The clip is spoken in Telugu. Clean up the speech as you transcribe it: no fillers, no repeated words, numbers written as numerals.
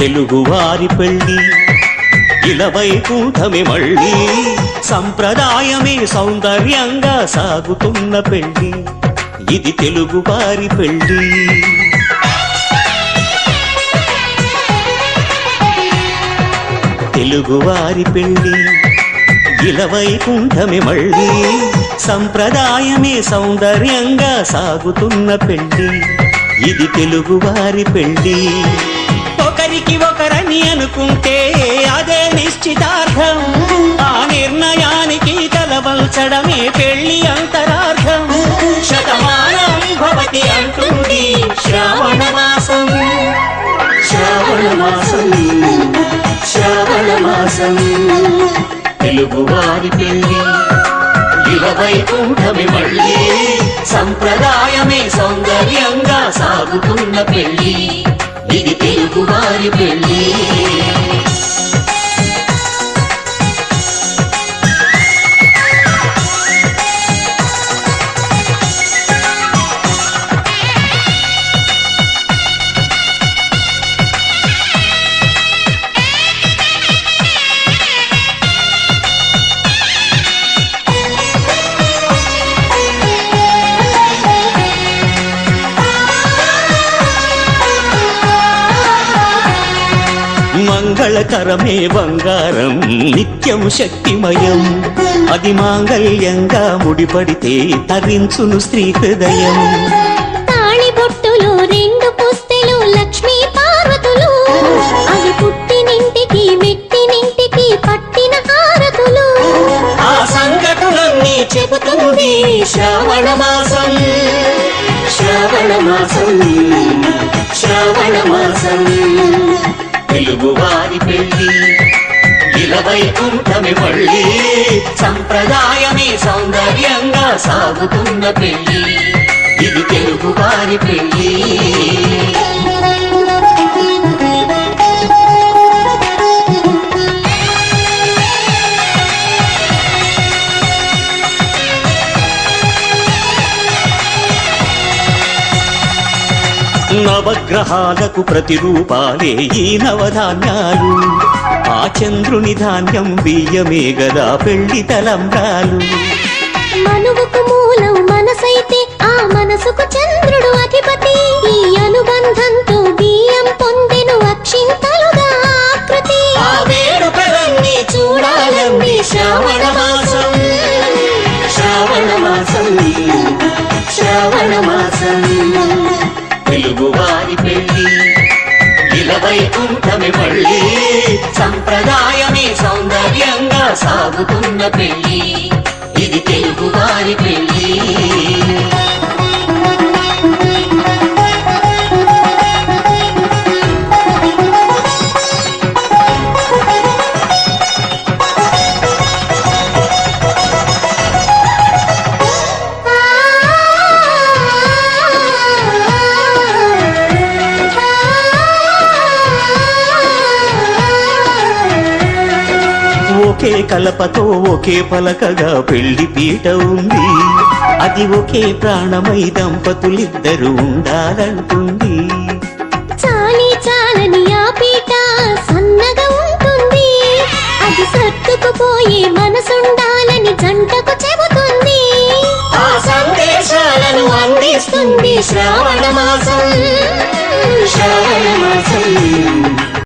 తెలుగువారి పెళ్లి ఇలవైకుంఠమే మళ్ళీ సంప్రదాయమే సౌందర్యంగా సాగుతున్న పెళ్లి ఇది తెలుగువారి పెళ్లి తెలుగువారి పెళ్లి ఇలవైకుంఠమే మళ్ళీ సంప్రదాయమే సౌందర్యంగా సాగుతున్న పెళ్లి ఇది తెలుగువారి పెళ్లి ఒకరికి ఒకరని అనుకుంటే అదే నిశ్చితార్థం ఆ నిర్ణయానికి తలవల్చడమే పెళ్లి అంతరార్థం శతమానం భవతి అంటుంది శ్రావణ మాసం శ్రావణ మాసం శ్రావణ మాసం తెలుగువారి పెళ్లి ఇలవైకుంఠమే మళ్ళీ సంప్రదాయమే సౌందర్యంగా సాగుతున్న పెళ్లి ఇది తెలుగువారి పెళ్లి మంగళకరమే బంగారం నిత్యం శక్తిమయం అది మాంగళ్యంగా ముడిపడితే తరించును స్త్రీ హృదయం తాళిబొట్టులో రెండు పుస్తెలు లక్ష్మీ పార్వతులు అవి పుట్టినింటికి మెట్టినింటికి పట్టిన హారతులు ఆ సంఘటనలన్నీ చెబుతుంది శ్రావణ మాసం శ్రావణ మాసం శ్రావణ మాసం తెలుగువారి పెళ్లి ఇలవైకుంఠమే మళ్ళీ సంప్రదాయమే సౌందర్యంగా సాగుతున్న పెళ్లి ఇది తెలుగువారి పెళ్లి నవగ్రహాలకు ప్రతిరూపాలే ఈ నవధాన్యాలు ఆ చంద్రుని ధాన్యం బియ్యమే గదా పెళ్లి తలంబ్రాలు మనువుకు మూలం మనసైతే ఆ మనసుకు చంద్రుడు అధిపతి ఈ అనుబంధంతో బియ్యం పొందెను అక్షింతలుగా ఆకృతి ఆ వేడుకలన్నీ చూడాలన్నీ శ్రావణ మాసం శ్రావణ మాసం శ్రావణ మాసం తెలుగువారి పెళ్లి ఇలవైకుంఠమే మళ్ళీ సంప్రదాయమే సౌందర్యంగా సాగుతున్న పెళ్లి ఇది తెలుగువారి పెళ్లి ఒకే కలపతో ఒకే పలకగా పెళ్లి పీట ఉంది అది ఒకే ప్రాణమై దంపతులిద్దరూ ఉండాలంటుంది చాలి చాలని ఆ పీట సన్నగా ఉంటుంది అది సర్దుకుపోయే మనసుండాలని జంటకు చెబుతుంది ఆ సందేశాలను అందిస్తుంది శ్రావణ